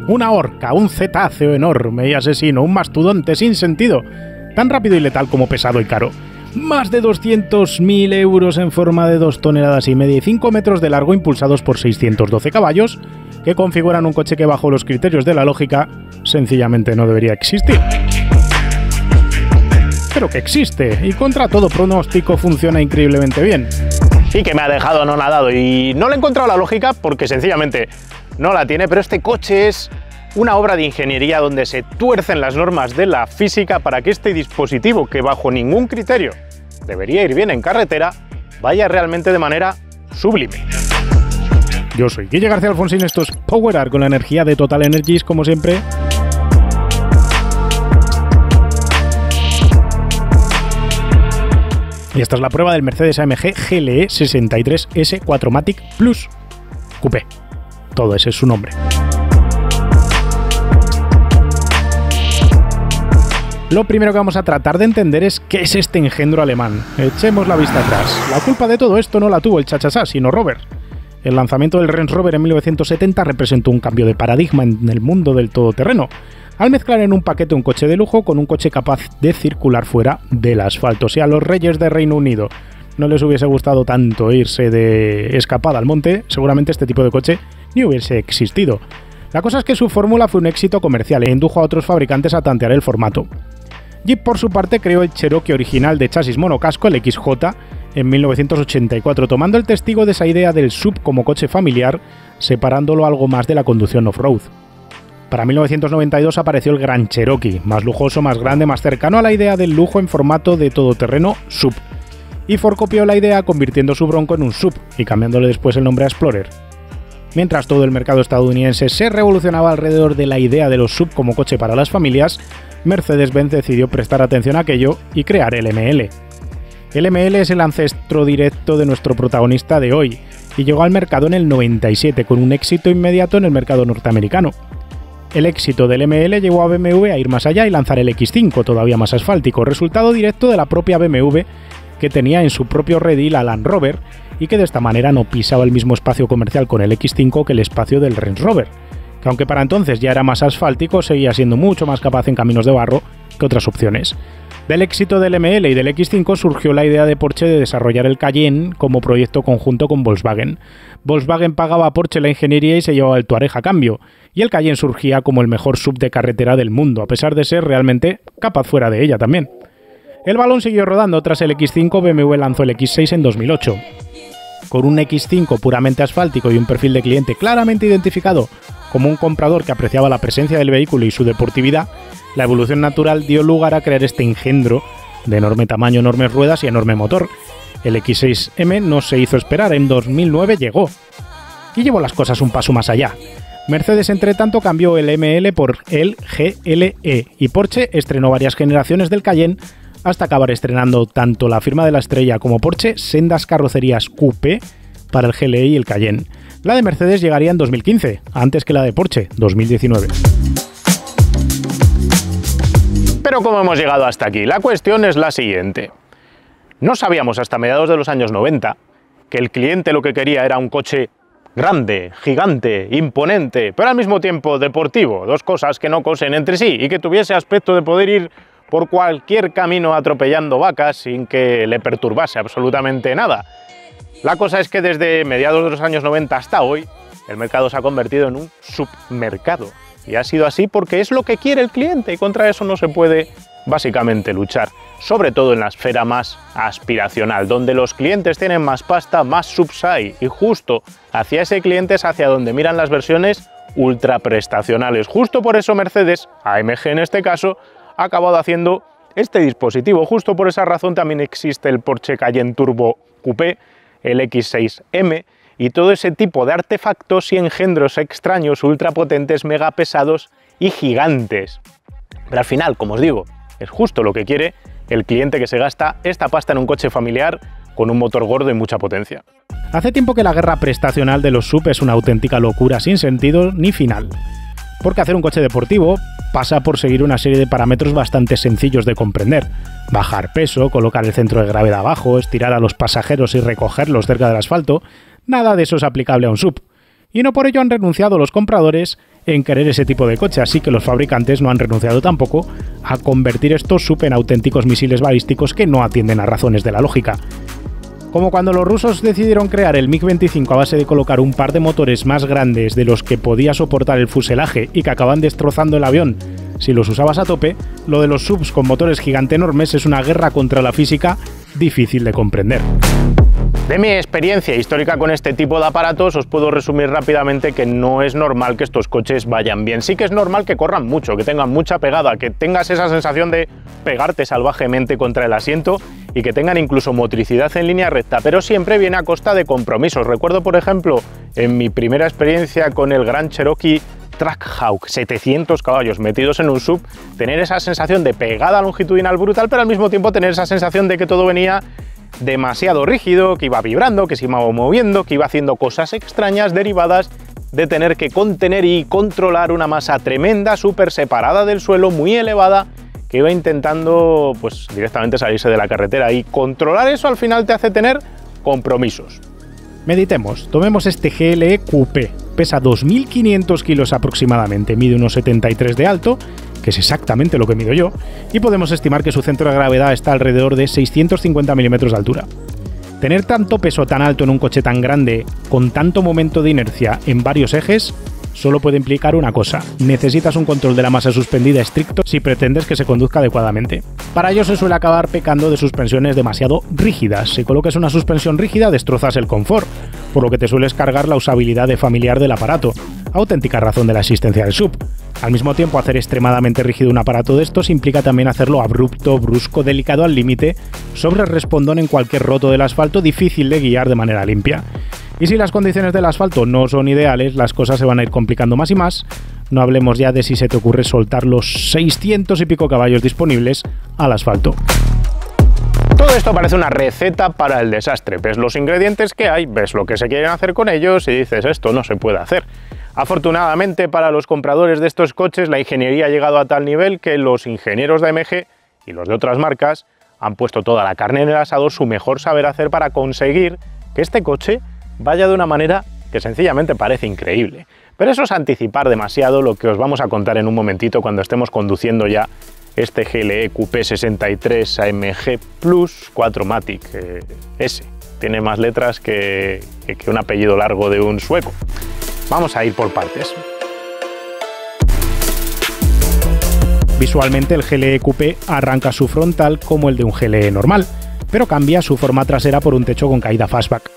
Una orca, un cetáceo enorme y asesino, un mastodonte sin sentido, tan rápido y letal como pesado y caro. Más de 200.000 euros en forma de 2,5 toneladas y 5 metros de largo, impulsados por 612 caballos, que configuran un coche que, bajo los criterios de la lógica, sencillamente no debería existir. Pero que existe, y contra todo pronóstico funciona increíblemente bien. Y que me ha dejado anonadado, y no le he encontrado la lógica porque sencillamente no la tiene, pero este coche es una obra de ingeniería donde se tuercen las normas de la física para que este dispositivo, que bajo ningún criterio debería ir bien en carretera, vaya realmente de manera sublime. Yo soy Guille García Alfonsín, esto es Power Up con la energía de Total Energies, como siempre. Y esta es la prueba del Mercedes AMG GLE 63S 4MATIC Plus Coupé. Todo ese es su nombre. Lo primero que vamos a tratar de entender es qué es este engendro alemán. Echemos la vista atrás. La culpa de todo esto no la tuvo el chachasá, sino Rover. El lanzamiento del Range Rover en 1970 representó un cambio de paradigma en el mundo del todoterreno, al mezclar en un paquete un coche de lujo con un coche capaz de circular fuera del asfalto. Si a los reyes de Reino Unido no les hubiese gustado tanto irse de escapada al monte, seguramente este tipo de coche ni hubiese existido. La cosa es que su fórmula fue un éxito comercial e indujo a otros fabricantes a tantear el formato. Jeep, por su parte, creó el Cherokee original de chasis monocasco, el XJ, en 1984, tomando el testigo de esa idea del SUV como coche familiar, separándolo algo más de la conducción off-road. Para 1992 apareció el Gran Cherokee, más lujoso, más grande, más cercano a la idea del lujo en formato de todoterreno SUV. Y Ford copió la idea convirtiendo su Bronco en un SUV y cambiándole después el nombre a Explorer. Mientras todo el mercado estadounidense se revolucionaba alrededor de la idea de los SUV como coche para las familias, Mercedes-Benz decidió prestar atención a aquello y crear el ML. El ML es el ancestro directo de nuestro protagonista de hoy y llegó al mercado en el 97 con un éxito inmediato en el mercado norteamericano. El éxito del ML llevó a BMW a ir más allá y lanzar el X5, todavía más asfáltico, resultado directo de la propia BMW, que tenía en su propio redil a Land Rover y que de esta manera no pisaba el mismo espacio comercial con el X5 que el espacio del Range Rover, que aunque para entonces ya era más asfáltico, seguía siendo mucho más capaz en caminos de barro que otras opciones. Del éxito del ML y del X5 surgió la idea de Porsche de desarrollar el Cayenne como proyecto conjunto con Volkswagen. Volkswagen pagaba a Porsche la ingeniería y se llevaba el Touareg a cambio, y el Cayenne surgía como el mejor SUV de carretera del mundo, a pesar de ser realmente capaz fuera de ella también. El balón siguió rodando. Tras el X5, BMW lanzó el X6 en 2008. Con un X5 puramente asfáltico y un perfil de cliente claramente identificado como un comprador que apreciaba la presencia del vehículo y su deportividad, la evolución natural dio lugar a crear este engendro de enorme tamaño, enormes ruedas y enorme motor. El X6M no se hizo esperar, en 2009 llegó. Y llevó las cosas un paso más allá. Mercedes, entre tanto, cambió el ML por el GLE y Porsche estrenó varias generaciones del Cayenne hasta acabar estrenando tanto la firma de la estrella como Porsche sendas carrocerías coupé para el GLE y el Cayenne. La de Mercedes llegaría en 2015, antes que la de Porsche, 2019. Pero ¿cómo hemos llegado hasta aquí? La cuestión es la siguiente. No sabíamos hasta mediados de los años 90 que el cliente lo que quería era un coche grande, gigante, imponente, pero al mismo tiempo deportivo, dos cosas que no cosen entre sí y que tuviese aspecto de poder ir por cualquier camino atropellando vacas sin que le perturbase absolutamente nada. La cosa es que desde mediados de los años 90 hasta hoy, el mercado se ha convertido en un submercado. Y ha sido así porque es lo que quiere el cliente y contra eso no se puede básicamente luchar. Sobre todo en la esfera más aspiracional, donde los clientes tienen más pasta, más subs hay. Y justo hacia ese cliente es hacia donde miran las versiones ultra prestacionales. Justo por eso Mercedes, AMG en este caso, ha acabado haciendo este dispositivo. Justo por esa razón también existe el Porsche Cayenne Turbo Coupé, el X6M y todo ese tipo de artefactos y engendros extraños, ultrapotentes, mega pesados y gigantes. Pero al final, como os digo, es justo lo que quiere el cliente que se gasta esta pasta en un coche familiar con un motor gordo y mucha potencia. Hace tiempo que la guerra prestacional de los SUV es una auténtica locura sin sentido ni final. Porque hacer un coche deportivo pasa por seguir una serie de parámetros bastante sencillos de comprender. Bajar peso, colocar el centro de gravedad abajo, estirar a los pasajeros y recogerlos cerca del asfalto, nada de eso es aplicable a un SUV. Y no por ello han renunciado los compradores en querer ese tipo de coche, así que los fabricantes no han renunciado tampoco a convertir estos SUV en auténticos misiles balísticos que no atienden a razones de la lógica. Como cuando los rusos decidieron crear el MiG-25 a base de colocar un par de motores más grandes de los que podía soportar el fuselaje y que acaban destrozando el avión si los usabas a tope, lo de los SUVs con motores gigante enormes es una guerra contra la física difícil de comprender. De mi experiencia histórica con este tipo de aparatos os puedo resumir rápidamente que no es normal que estos coches vayan bien. Sí que es normal que corran mucho, que tengan mucha pegada, que tengas esa sensación de pegarte salvajemente contra el asiento y que tengan incluso motricidad en línea recta, pero siempre viene a costa de compromisos. Recuerdo, por ejemplo, en mi primera experiencia con el Grand Cherokee Trackhawk, 700 caballos metidos en un SUV, tener esa sensación de pegada longitudinal brutal, pero al mismo tiempo tener esa sensación de que todo venía demasiado rígido, que iba vibrando, que se iba moviendo, que iba haciendo cosas extrañas derivadas de tener que contener y controlar una masa tremenda, súper separada del suelo, muy elevada, que iba intentando pues directamente salirse de la carretera, y controlar eso al final te hace tener compromisos. Meditemos, tomemos este GLE Coupé, pesa 2.500 kilos aproximadamente, mide unos 73 de alto, que es exactamente lo que mido yo, y podemos estimar que su centro de gravedad está alrededor de 650 milímetros de altura. Tener tanto peso tan alto en un coche tan grande, con tanto momento de inercia en varios ejes, solo puede implicar una cosa: necesitas un control de la masa suspendida estricto si pretendes que se conduzca adecuadamente. Para ello se suele acabar pecando de suspensiones demasiado rígidas. Si colocas una suspensión rígida destrozas el confort, por lo que te sueles cargar la usabilidad de familiar del aparato, auténtica razón de la existencia del SUV. Al mismo tiempo, hacer extremadamente rígido un aparato de estos implica también hacerlo abrupto, brusco, delicado al límite, sobre el respondón en cualquier roto del asfalto, difícil de guiar de manera limpia. Y si las condiciones del asfalto no son ideales, las cosas se van a ir complicando más y más. No hablemos ya de si se te ocurre soltar los 600 y pico caballos disponibles al asfalto. Todo esto parece una receta para el desastre. Ves los ingredientes que hay, ves lo que se quieren hacer con ellos y dices, esto no se puede hacer. Afortunadamente para los compradores de estos coches, la ingeniería ha llegado a tal nivel que los ingenieros de AMG y los de otras marcas han puesto toda la carne en el asador, su mejor saber hacer, para conseguir que este coche vaya de una manera que sencillamente parece increíble. Pero eso es anticipar demasiado lo que os vamos a contar en un momentito cuando estemos conduciendo ya este GLE Coupé 63 AMG Plus 4MATIC S. Tiene más letras que un apellido largo de un sueco. Vamos a ir por partes. Visualmente el GLE Coupé arranca su frontal como el de un GLE normal, pero cambia su forma trasera por un techo con caída fastback.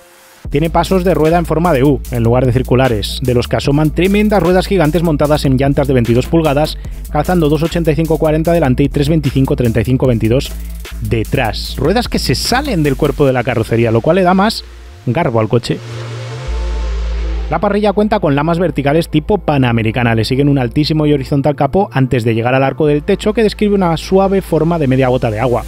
Tiene pasos de rueda en forma de U, en lugar de circulares, de los que asoman tremendas ruedas gigantes montadas en llantas de 22 pulgadas, calzando 2,85-40 delante y 3,25-35-22 detrás. Ruedas que se salen del cuerpo de la carrocería, lo cual le da más garbo al coche. La parrilla cuenta con lamas verticales tipo panamericana, le siguen un altísimo y horizontal capó antes de llegar al arco del techo, que describe una suave forma de media gota de agua.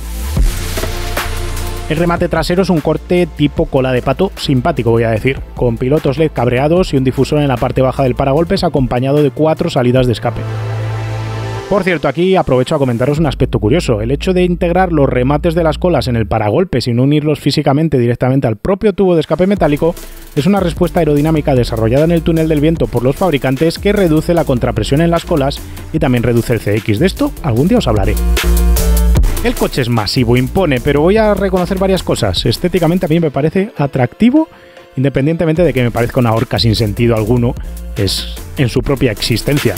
El remate trasero es un corte tipo cola de pato, simpático voy a decir, con pilotos LED cabreados y un difusor en la parte baja del paragolpes acompañado de 4 salidas de escape. Por cierto, aquí aprovecho a comentaros un aspecto curioso: el hecho de integrar los remates de las colas en el paragolpes sin unirlos físicamente directamente al propio tubo de escape metálico es una respuesta aerodinámica desarrollada en el túnel del viento por los fabricantes que reduce la contrapresión en las colas y también reduce el CX. De esto algún día os hablaré. El coche es masivo, impone, pero voy a reconocer varias cosas. Estéticamente a mí me parece atractivo, independientemente de que me parezca una horca sin sentido alguno, es en su propia existencia.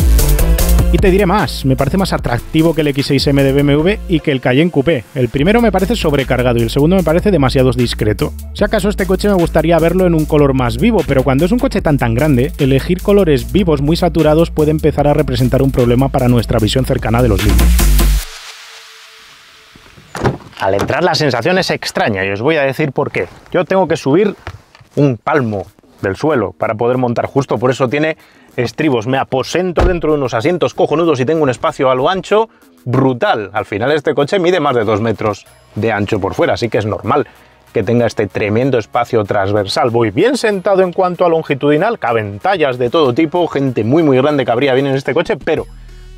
Y te diré más, me parece más atractivo que el X6M de BMW y que el Cayenne Coupé. El primero me parece sobrecargado y el segundo me parece demasiado discreto. Si acaso este coche me gustaría verlo en un color más vivo, pero cuando es un coche tan grande, elegir colores vivos muy saturados puede empezar a representar un problema para nuestra visión cercana de los mismos. Al entrar la sensación es extraña y os voy a decir por qué. Yo tengo que subir un palmo del suelo para poder montar, justo por eso tiene estribos. Me aposento dentro de unos asientos cojonudos y tengo un espacio a lo ancho brutal. Al final este coche mide más de 2 metros de ancho por fuera, así que es normal que tenga este tremendo espacio transversal. Voy bien sentado en cuanto a longitudinal, caben tallas de todo tipo, gente muy grande cabría bien en este coche, pero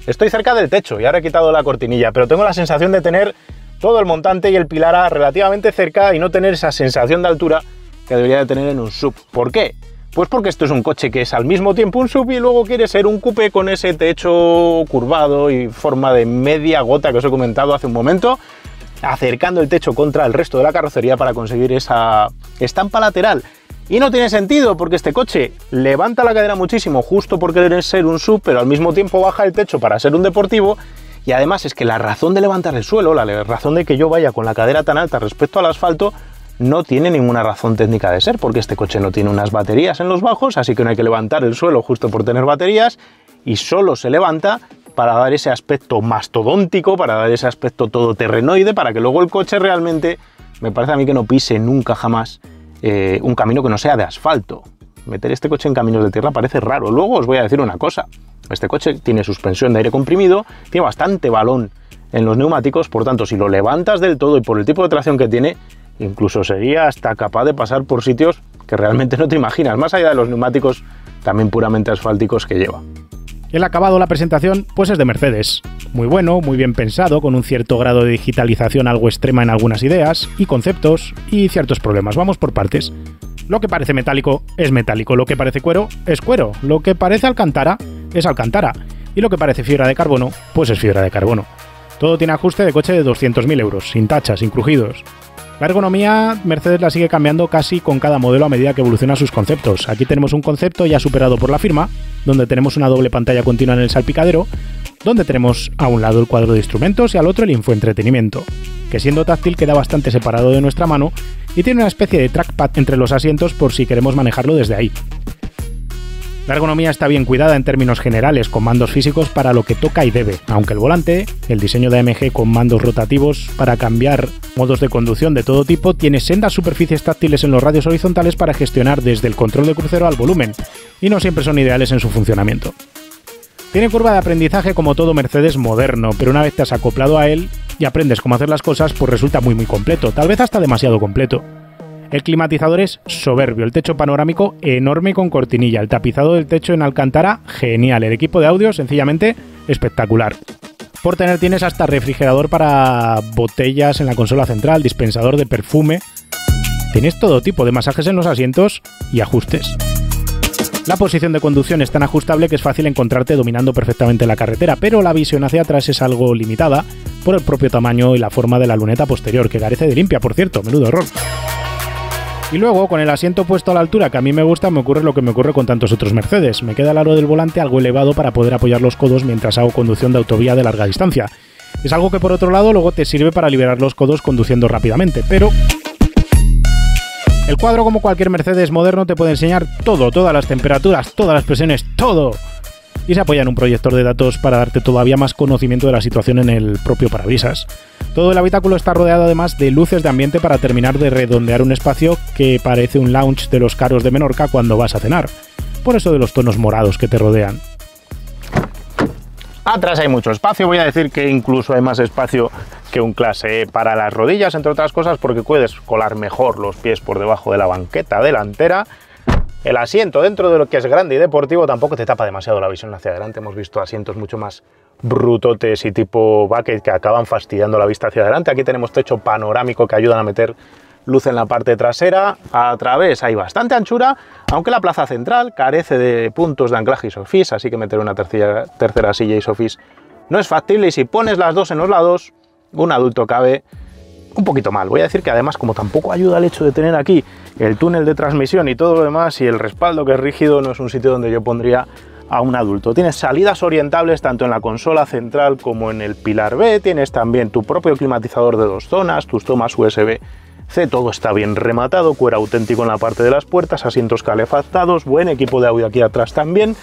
estoy cerca del techo y ahora he quitado la cortinilla, pero tengo la sensación de tener todo el montante y el pilar relativamente cerca y no tener esa sensación de altura que debería de tener en un SUV. ¿Por qué? Pues porque esto es un coche que es al mismo tiempo un SUV y luego quiere ser un coupé con ese techo curvado y forma de media gota que os he comentado hace un momento, acercando el techo contra el resto de la carrocería para conseguir esa estampa lateral. Y no tiene sentido, porque este coche levanta la cadera muchísimo justo por querer ser un SUV, pero al mismo tiempo baja el techo para ser un deportivo. Y además es que la razón de levantar el suelo, la razón de que yo vaya con la cadera tan alta respecto al asfalto, no tiene ninguna razón técnica de ser, porque este coche no tiene unas baterías en los bajos, así que no hay que levantar el suelo justo por tener baterías, y solo se levanta para dar ese aspecto mastodóntico, para dar ese aspecto todoterrenoide, para que luego el coche realmente, me parece a mí que no pise nunca jamás un camino que no sea de asfalto. Meter este coche en caminos de tierra parece raro. Luego os voy a decir una cosa, este coche tiene suspensión de aire comprimido, tiene bastante balón en los neumáticos, por tanto, si lo levantas del todo y por el tipo de tracción que tiene, incluso sería hasta capaz de pasar por sitios que realmente no te imaginas, más allá de los neumáticos también puramente asfálticos que lleva. El acabado, la presentación, pues es de Mercedes. Muy bueno, muy bien pensado, con un cierto grado de digitalización algo extrema en algunas ideas y conceptos y ciertos problemas. Vamos por partes. Lo que parece metálico es metálico, lo que parece cuero es cuero, lo que parece alcántara es alcántara y lo que parece fibra de carbono, pues es fibra de carbono. Todo tiene ajuste de coche de 200.000 euros, sin tachas, sin crujidos. La ergonomía, Mercedes la sigue cambiando casi con cada modelo a medida que evoluciona sus conceptos. Aquí tenemos un concepto ya superado por la firma, donde tenemos una doble pantalla continua en el salpicadero, donde tenemos a un lado el cuadro de instrumentos y al otro el infoentretenimiento, que siendo táctil queda bastante separado de nuestra mano y tiene una especie de trackpad entre los asientos por si queremos manejarlo desde ahí. La ergonomía está bien cuidada en términos generales, con mandos físicos para lo que toca y debe, aunque el volante, el diseño de AMG con mandos rotativos para cambiar modos de conducción de todo tipo, tiene sendas superficies táctiles en los radios horizontales para gestionar desde el control de crucero al volumen, y no siempre son ideales en su funcionamiento. Tiene curva de aprendizaje como todo Mercedes moderno, pero una vez te has acoplado a él y aprendes cómo hacer las cosas, pues resulta muy completo, tal vez hasta demasiado completo. El climatizador es soberbio, el techo panorámico enorme con cortinilla, el tapizado del techo en alcántara genial, el equipo de audio sencillamente espectacular. Por tener tienes hasta refrigerador para botellas en la consola central, dispensador de perfume. Tienes todo tipo de masajes en los asientos y ajustes. La posición de conducción es tan ajustable que es fácil encontrarte dominando perfectamente la carretera, pero la visión hacia atrás es algo limitada por el propio tamaño y la forma de la luneta posterior, que carece de limpia, por cierto, menudo error. Y luego, con el asiento puesto a la altura que a mí me gusta, me ocurre lo que me ocurre con tantos otros Mercedes. Me queda el aro del volante algo elevado para poder apoyar los codos mientras hago conducción de autovía de larga distancia. Es algo que por otro lado luego te sirve para liberar los codos conduciendo rápidamente, pero el cuadro, como cualquier Mercedes moderno, te puede enseñar todo, todas las temperaturas, todas las presiones, todo. Y se apoya en un proyector de datos para darte todavía más conocimiento de la situación en el propio parabrisas. Todo el habitáculo está rodeado además de luces de ambiente para terminar de redondear un espacio que parece un lounge de los caros de Menorca cuando vas a cenar. Por eso de los tonos morados que te rodean. Atrás hay mucho espacio, voy a decir que incluso hay más espacio que un clase E para las rodillas, entre otras cosas porque puedes colar mejor los pies por debajo de la banqueta delantera. El asiento, dentro de lo que es grande y deportivo, tampoco te tapa demasiado la visión hacia adelante. Hemos visto asientos mucho más brutotes y tipo bucket que acaban fastidiando la vista hacia adelante. Aquí tenemos techo panorámico que ayudan a meter luz en la parte trasera. A través hay bastante anchura, aunque la plaza central carece de puntos de anclaje ISOFIX, así que meter una tercera silla ISOFIX no es factible. Y si pones las dos en los lados, un adulto cabe un poquito mal. Voy a decir que además, como tampoco ayuda el hecho de tener aquí el túnel de transmisión y todo lo demás y el respaldo que es rígido, no es un sitio donde yo pondría a un adulto. Tienes salidas orientables tanto en la consola central como en el pilar B, tienes también tu propio climatizador de 2 zonas, tus tomas USB-C, todo está bien rematado, cuero auténtico en la parte de las puertas, asientos calefactados, buen equipo de audio aquí atrás también,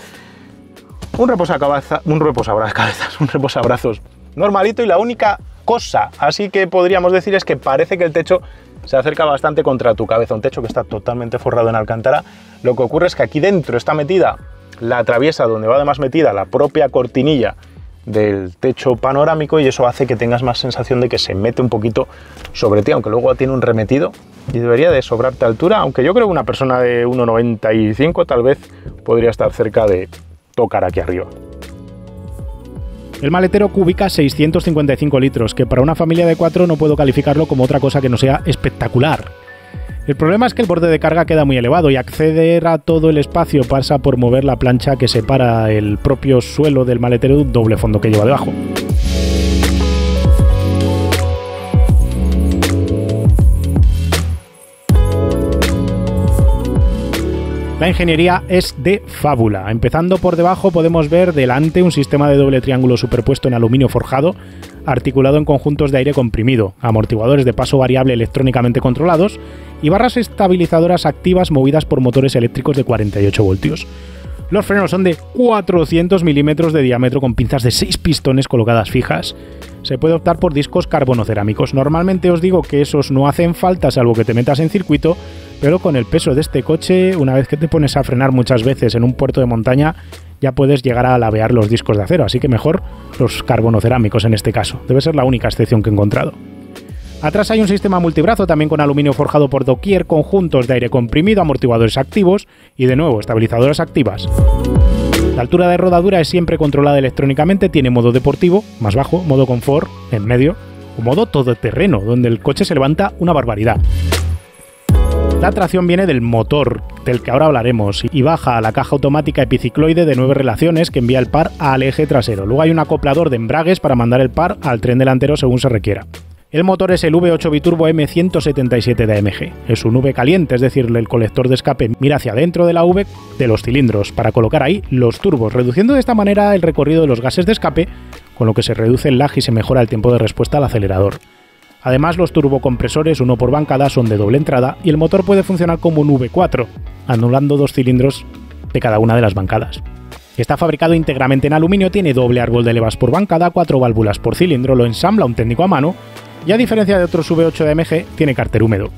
un reposabrazos normalito, y la única cosa así que podríamos decir es que parece que el techo se acerca bastante contra tu cabeza, un techo que está totalmente forrado en alcántara. Lo que ocurre es que aquí dentro está metida la traviesa, donde va además metida la propia cortinilla del techo panorámico, y eso hace que tengas más sensación de que se mete un poquito sobre ti, aunque luego tiene un remetido y debería de sobrarte altura, aunque yo creo que una persona de 1,95 tal vez podría estar cerca de tocar aquí arriba. El maletero cubica 655 litros, que para una familia de 4 no puedo calificarlo como otra cosa que no sea espectacular. El problema es que el borde de carga queda muy elevado y acceder a todo el espacio pasa por mover la plancha que separa el propio suelo del maletero de un doble fondo que lleva debajo. La ingeniería es de fábula. Empezando por debajo podemos ver delante un sistema de doble triángulo superpuesto en aluminio forjado, articulado en conjuntos de aire comprimido, amortiguadores de paso variable electrónicamente controlados y barras estabilizadoras activas movidas por motores eléctricos de 48 voltios. Los frenos son de 400 milímetros de diámetro con pinzas de 6 pistones colocadas fijas. Se puede optar por discos carbonocerámicos. Normalmente os digo que esos no hacen falta salvo que te metas en circuito, pero con el peso de este coche, una vez que te pones a frenar muchas veces en un puerto de montaña, ya puedes llegar a lavear los discos de acero, así que mejor los carbonocerámicos en este caso. Debe ser la única excepción que he encontrado. Atrás hay un sistema multibrazo también con aluminio forjado por doquier, conjuntos de aire comprimido, amortiguadores activos y de nuevo estabilizadoras activas. La altura de rodadura es siempre controlada electrónicamente, tiene modo deportivo, más bajo, modo confort, en medio, o modo todoterreno, donde el coche se levanta una barbaridad. La tracción viene del motor, del que ahora hablaremos, y baja a la caja automática epicicloide de 9 relaciones que envía el par al eje trasero. Luego hay un acoplador de embragues para mandar el par al tren delantero según se requiera. El motor es el V8 biturbo M177 de AMG. Es un V caliente, es decir, el colector de escape mira hacia dentro de la V de los cilindros para colocar ahí los turbos, reduciendo de esta manera el recorrido de los gases de escape, con lo que se reduce el lag y se mejora el tiempo de respuesta al acelerador. Además, los turbocompresores, uno por bancada, son de doble entrada y el motor puede funcionar como un V4, anulando 2 cilindros de cada una de las bancadas. Está fabricado íntegramente en aluminio, tiene doble árbol de levas por bancada, 4 válvulas por cilindro, lo ensambla un técnico a mano y, a diferencia de otros V8 de AMG, tiene cárter húmedo.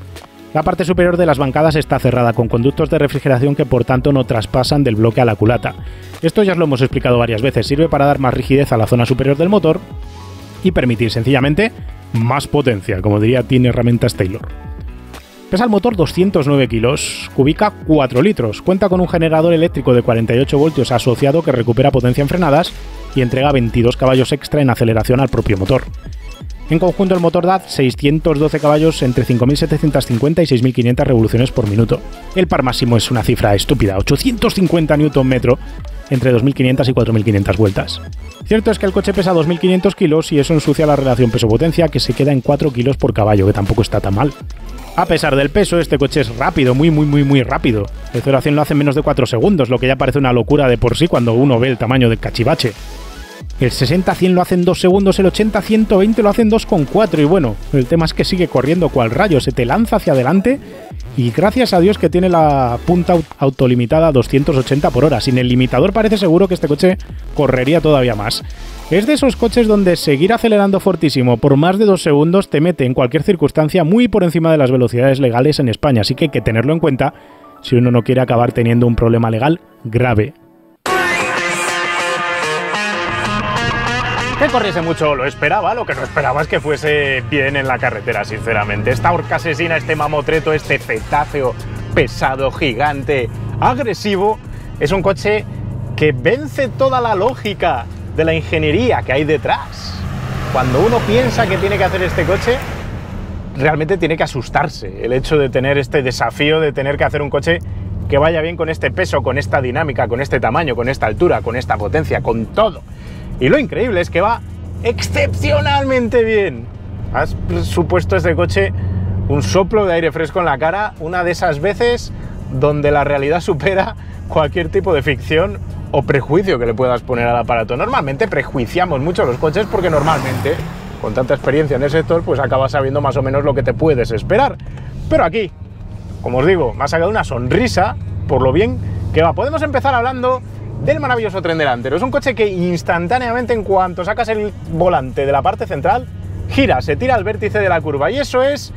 La parte superior de las bancadas está cerrada con conductos de refrigeración que por tanto no traspasan del bloque a la culata. Esto ya lo hemos explicado varias veces, sirve para dar más rigidez a la zona superior del motor y permitir sencillamente más potencia, como diría Tin Herramientas Taylor. Pesa el motor 209 kilos, cubica 4 litros, cuenta con un generador eléctrico de 48 voltios asociado que recupera potencia en frenadas y entrega 22 caballos extra en aceleración al propio motor. En conjunto el motor da 612 caballos entre 5.750 y 6.500 revoluciones por minuto. El par máximo es una cifra estúpida, 850 Nm entre 2.500 y 4.500 vueltas. Cierto es que el coche pesa 2.500 kilos y eso ensucia la relación peso-potencia, que se queda en 4 kilos por caballo, que tampoco está tan mal. A pesar del peso, este coche es rápido, muy rápido. El 0 a 100 lo hace en menos de 4 segundos, lo que ya parece una locura de por sí cuando uno ve el tamaño del cachivache. El 60 a 100 lo hace en 2 segundos, el 80 a 120 lo hace en 2,4 y bueno, el tema es que sigue corriendo cual rayo, se te lanza hacia adelante y gracias a Dios que tiene la punta autolimitada a 280 por hora. Sin el limitador parece seguro que este coche correría todavía más. Es de esos coches donde seguir acelerando fortísimo por más de 2 segundos te mete en cualquier circunstancia muy por encima de las velocidades legales en España, así que hay que tenerlo en cuenta si uno no quiere acabar teniendo un problema legal grave. Que corriese mucho lo esperaba, lo que no esperaba es que fuese bien en la carretera, sinceramente. Esta orca asesina, este mamotreto, este cetáceo pesado, gigante, agresivo, es un coche que vence toda la lógica de la ingeniería que hay detrás. Cuando uno piensa que tiene que hacer este coche, realmente tiene que asustarse el hecho de tener este desafío de tener que hacer un coche que vaya bien con este peso, con esta dinámica, con este tamaño, con esta altura, con esta potencia, con todo. Y lo increíble es que va excepcionalmente bien. Has supuesto este coche un soplo de aire fresco en la cara, una de esas veces donde la realidad supera cualquier tipo de ficción o prejuicio que le puedas poner al aparato. Normalmente prejuiciamos mucho los coches porque normalmente, con tanta experiencia en el sector, pues acabas sabiendo más o menos lo que te puedes esperar. Pero aquí, como os digo, me ha sacado una sonrisa por lo bien que va. Podemos empezar hablando del maravilloso tren delantero. Es un coche que instantáneamente, en cuanto sacas el volante de la parte central, gira, se tira al vértice de la curva y eso es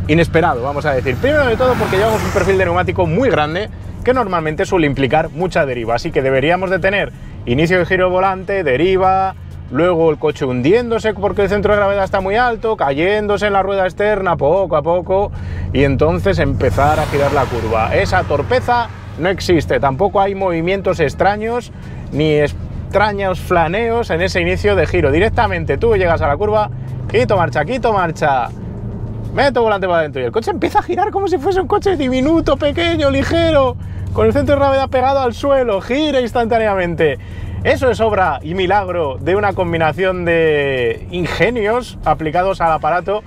inesperado, vamos a decir. Primero de todo porque llevamos un perfil de neumático muy grande que normalmente suele implicar mucha deriva, así que deberíamos de tener inicio de giro de volante, deriva, luego el coche hundiéndose porque el centro de gravedad está muy alto, cayéndose en la rueda externa poco a poco y entonces empezar a girar la curva. Esa torpeza no existe, tampoco hay movimientos extraños ni extraños flaneos en ese inicio de giro. Directamente tú llegas a la curva, quito marcha, meto volante para adentro y el coche empieza a girar como si fuese un coche diminuto, pequeño, ligero, con el centro de gravedad pegado al suelo, gira instantáneamente. Eso es obra y milagro de una combinación de ingenios aplicados al aparato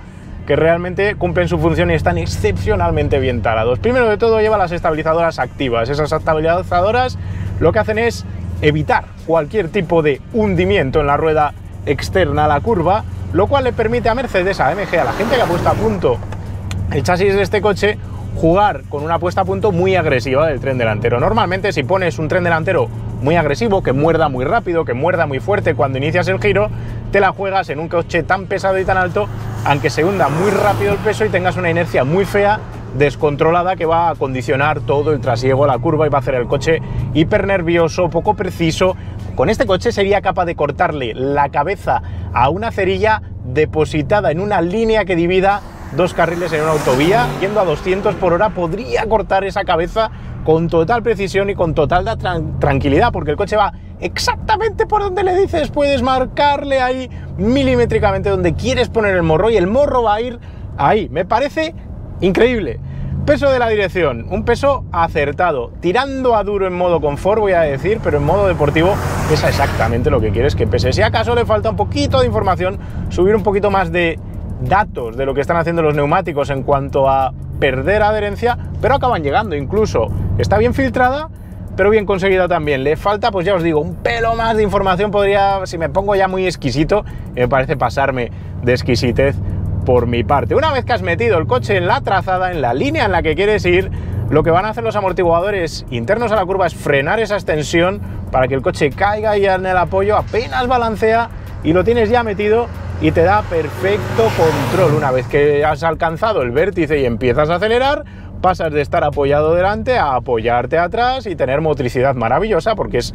que realmente cumplen su función y están excepcionalmente bien talados. Primero de todo lleva las estabilizadoras activas. Esas estabilizadoras lo que hacen es evitar cualquier tipo de hundimiento en la rueda externa a la curva, lo cual le permite a Mercedes, a AMG, a la gente que ha puesto a punto el chasis de este coche, jugar con una puesta a punto muy agresiva del tren delantero. Normalmente, si pones un tren delantero muy agresivo, que muerda muy rápido, que muerda muy fuerte cuando inicias el giro, te la juegas en un coche tan pesado y tan alto, aunque se hunda muy rápido el peso y tengas una inercia muy fea, descontrolada, que va a condicionar todo el trasiego a la curva y va a hacer el coche hiper nervioso, poco preciso. Con este coche sería capaz de cortarle la cabeza a una cerilla depositada en una línea que divida dos carriles en una autovía. Yendo a 200 por hora podría cortar esa cabeza con total precisión y con total tranquilidad, porque el coche va exactamente por donde le dices. Puedes marcarle ahí milimétricamente donde quieres poner el morro y el morro va a ir ahí. Me parece increíble. Peso de la dirección, un peso acertado, tirando a duro en modo confort, voy a decir, pero en modo deportivo pesa exactamente lo que quieres que pese. Si acaso le falta un poquito de información, subir un poquito más de datos de lo que están haciendo los neumáticos en cuanto a perder adherencia, pero acaban llegando. Incluso está bien filtrada, pero bien conseguida también. Le falta, pues ya os digo, un pelo más de información. Podría, si me pongo ya muy exquisito, me parece pasarme de exquisitez por mi parte. Una vez que has metido el coche en la trazada, en la línea en la que quieres ir, lo que van a hacer los amortiguadores internos a la curva es frenar esa extensión para que el coche caiga ya en el apoyo, apenas balancea y lo tienes ya metido y te da perfecto control. Una vez que has alcanzado el vértice y empiezas a acelerar, pasas de estar apoyado delante a apoyarte atrás y tener motricidad maravillosa, porque es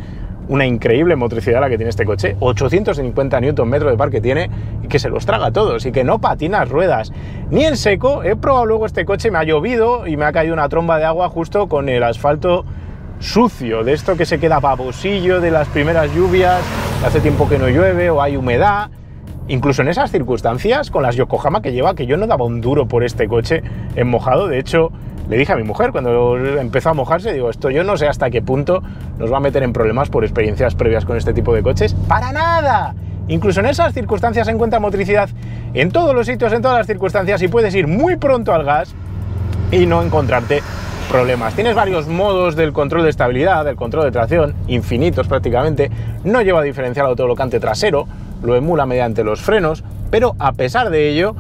una increíble motricidad la que tiene este coche. 850 Nm de par que tiene y que se los traga a todos y que no patina las ruedas ni en seco. He probado luego este coche, me ha llovido y me ha caído una tromba de agua justo con el asfalto sucio, de esto que se queda babosillo de las primeras lluvias, hace tiempo que no llueve o hay humedad. Incluso en esas circunstancias, con las Yokohama que lleva, que yo no daba un duro por este coche en mojado. De hecho, le dije a mi mujer cuando empezó a mojarse, digo, esto yo no sé hasta qué punto nos va a meter en problemas por experiencias previas con este tipo de coches. ¡Para nada! Incluso en esas circunstancias se encuentra motricidad en todos los sitios, en todas las circunstancias, y puedes ir muy pronto al gas y no encontrarte problemas. Tienes varios modos del control de estabilidad, del control de tracción, infinitos prácticamente. No lleva diferencial autoblocante trasero, lo emula mediante los frenos, pero a pesar de ello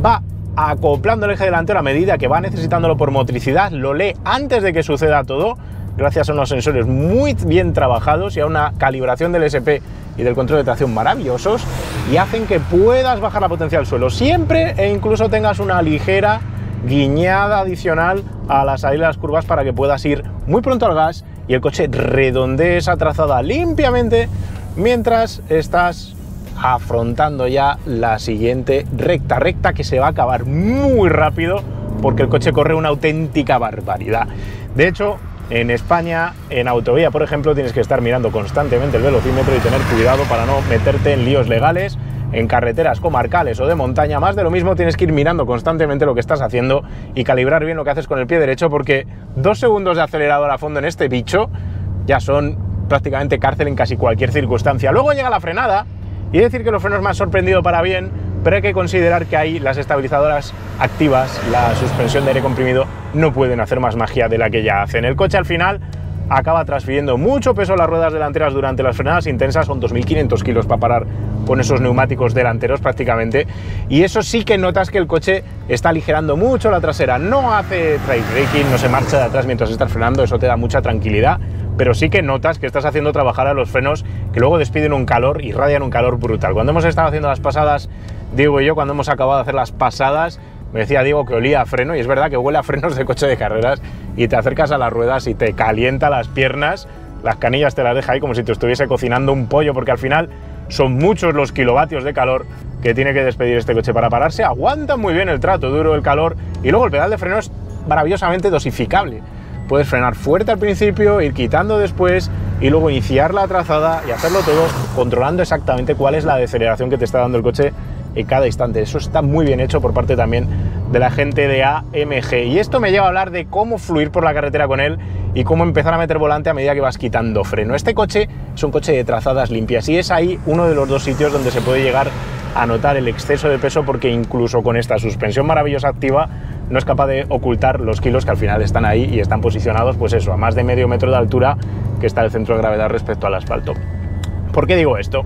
va acoplando el eje delantero a medida que va necesitándolo por motricidad, lo lee antes de que suceda todo, gracias a unos sensores muy bien trabajados y a una calibración del SP y del control de tracción maravillosos, y hacen que puedas bajar la potencia al suelo siempre e incluso tengas una ligera guiñada adicional a la salida de las curvas para que puedas ir muy pronto al gas y el coche redondee esa trazada limpiamente mientras estás afrontando ya la siguiente recta que se va a acabar muy rápido porque el coche corre una auténtica barbaridad. De hecho, en España, en autovía, por ejemplo, tienes que estar mirando constantemente el velocímetro y tener cuidado para no meterte en líos legales. En carreteras comarcales o de montaña, más de lo mismo, tienes que ir mirando constantemente lo que estás haciendo y calibrar bien lo que haces con el pie derecho, porque 2 segundos de acelerador a fondo en este bicho ya son prácticamente cárcel en casi cualquier circunstancia. Luego llega la frenada, y decir que los frenos me han sorprendido para bien, pero hay que considerar que ahí las estabilizadoras activas, la suspensión de aire comprimido, no pueden hacer más magia de la que ya hacen. El coche al final acaba transfiriendo mucho peso a las ruedas delanteras durante las frenadas intensas, son 2.500 kilos para parar con esos neumáticos delanteros prácticamente, y eso sí que notas que el coche está aligerando mucho la trasera. No hace trail braking, no se marcha de atrás mientras estás frenando, eso te da mucha tranquilidad, pero sí que notas que estás haciendo trabajar a los frenos, que luego despiden un calor, irradian un calor brutal. Cuando hemos estado haciendo las pasadas, Diego y yo, cuando hemos acabado de hacer las pasadas, me decía Diego que olía a freno, y es verdad que huele a frenos de coche de carreras, y te acercas a las ruedas y te calienta las piernas, las canillas te las deja ahí como si te estuviese cocinando un pollo, porque al final son muchos los kilovatios de calor que tiene que despedir este coche para pararse. Aguanta muy bien el trato duro, el calor, y luego el pedal de freno es maravillosamente dosificable. Puedes frenar fuerte al principio, ir quitando después y luego iniciar la trazada y hacerlo todo controlando exactamente cuál es la deceleración que te está dando el coche en cada instante. Eso está muy bien hecho por parte también de la gente de AMG. Y esto me lleva a hablar de cómo fluir por la carretera con él y cómo empezar a meter volante a medida que vas quitando freno. Este coche es un coche de trazadas limpias y es ahí uno de los dos sitios donde se puede llegar a notar el exceso de peso, porque incluso con esta suspensión maravillosa activa no es capaz de ocultar los kilos que al final están ahí y están posicionados, pues eso, a más de medio metro de altura que está el centro de gravedad respecto al asfalto. ¿Por qué digo esto?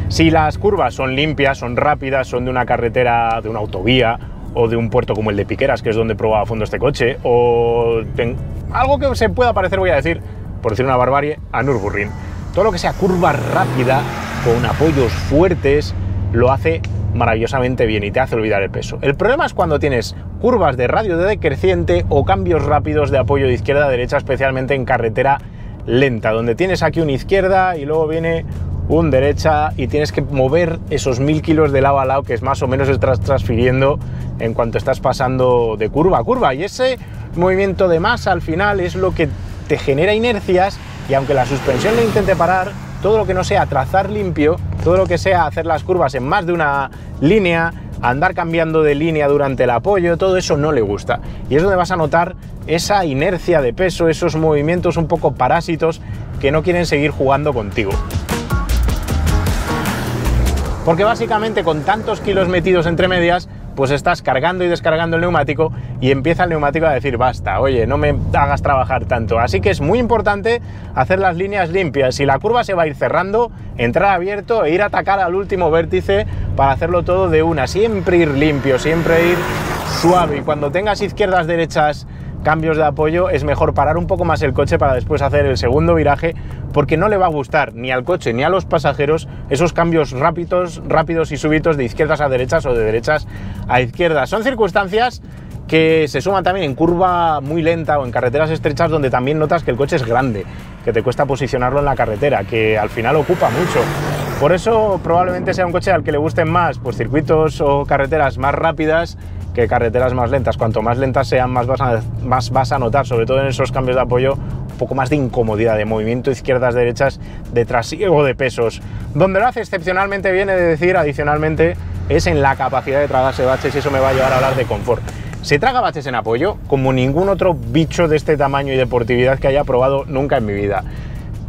Si las curvas son limpias, son rápidas, son de una carretera, de una autovía o de un puerto como el de Piqueras, que es donde he probado a fondo este coche, o algo que se pueda parecer, voy a decir, por decir una barbarie, a Nürburgring. Todo lo que sea curva rápida, con apoyos fuertes, lo hace maravillosamente bien y te hace olvidar el peso. El problema es cuando tienes curvas de radio decreciente o cambios rápidos de apoyo de izquierda a derecha, especialmente en carretera lenta, donde tienes aquí una izquierda y luego viene un derecha y tienes que mover esos 1000 kilos de lado a lado, que es más o menos estás transfiriendo en cuanto estás pasando de curva a curva, y ese movimiento de masa al final es lo que te genera inercias, y aunque la suspensión le intente parar, todo lo que no sea trazar limpio, todo lo que sea hacer las curvas en más de una línea, andar cambiando de línea durante el apoyo, todo eso no le gusta. Y es donde vas a notar esa inercia de peso, esos movimientos un poco parásitos que no quieren seguir jugando contigo. Porque básicamente con tantos kilos metidos entre medias, pues estás cargando y descargando el neumático y empieza el neumático a decir basta, oye, no me hagas trabajar tanto. Así que es muy importante hacer las líneas limpias. Si la curva se va a ir cerrando, entrar abierto e ir a atacar al último vértice para hacerlo todo de una. Siempre ir limpio, siempre ir suave. Y cuando tengas izquierdas, derechas, cambios de apoyo, es mejor parar un poco más el coche para después hacer el segundo viraje, porque no le va a gustar ni al coche ni a los pasajeros esos cambios rápidos y súbitos de izquierdas a derechas o de derechas a izquierdas. Son circunstancias que se suman también en curva muy lenta o en carreteras estrechas, donde también notas que el coche es grande, que te cuesta posicionarlo en la carretera, que al final ocupa mucho. Por eso probablemente sea un coche al que le gusten más pues circuitos o carreteras más rápidas que carreteras más lentas. Cuanto más lentas sean, más vas a notar, sobre todo en esos cambios de apoyo, un poco más de incomodidad, de movimiento izquierdas, derechas, de trasiego de pesos. Donde lo hace excepcionalmente bien, he de decir, adicionalmente, es en la capacidad de tragarse baches, y eso me va a llevar a hablar de confort. Se traga baches en apoyo como ningún otro bicho de este tamaño y deportividad que haya probado nunca en mi vida.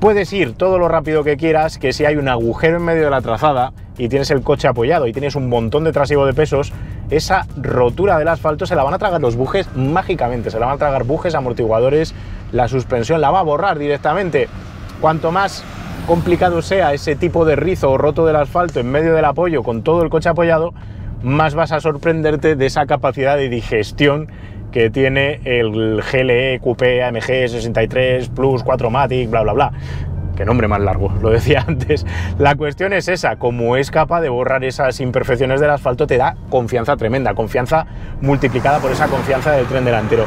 Puedes ir todo lo rápido que quieras, que si hay un agujero en medio de la trazada y tienes el coche apoyado y tienes un montón de trasiego de pesos, esa rotura del asfalto se la van a tragar los bujes mágicamente, se la van a tragar bujes, amortiguadores, la suspensión la va a borrar directamente. Cuanto más complicado sea ese tipo de rizo o roto del asfalto en medio del apoyo con todo el coche apoyado, más vas a sorprenderte de esa capacidad de digestión que tiene el GLE Coupé AMG 63 Plus 4MATIC, bla bla bla. Qué nombre más largo, lo decía antes. La cuestión es esa, como es capaz de borrar esas imperfecciones del asfalto, te da confianza tremenda, confianza multiplicada por esa confianza del tren delantero.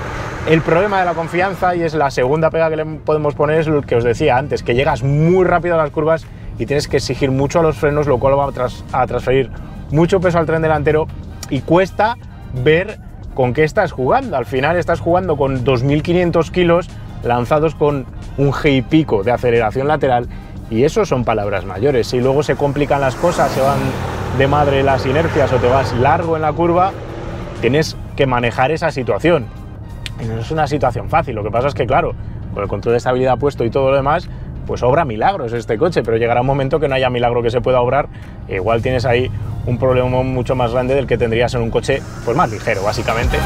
El problema de la confianza, y es la segunda pega que le podemos poner, es lo que os decía antes, que llegas muy rápido a las curvas y tienes que exigir mucho a los frenos, lo cual va a transferir mucho peso al tren delantero y cuesta ver con qué estás jugando. Al final estás jugando con 2.500 kilos lanzados con un G y pico de aceleración lateral, y eso son palabras mayores. Si luego se complican las cosas, se van de madre las inercias o te vas largo en la curva, tienes que manejar esa situación. Y no es una situación fácil. Lo que pasa es que, claro, con el control de estabilidad puesto y todo lo demás, pues obra milagros este coche, pero llegará un momento que no haya milagro que se pueda obrar, e igual tienes ahí un problema mucho más grande del que tendrías en un coche pues más ligero, básicamente.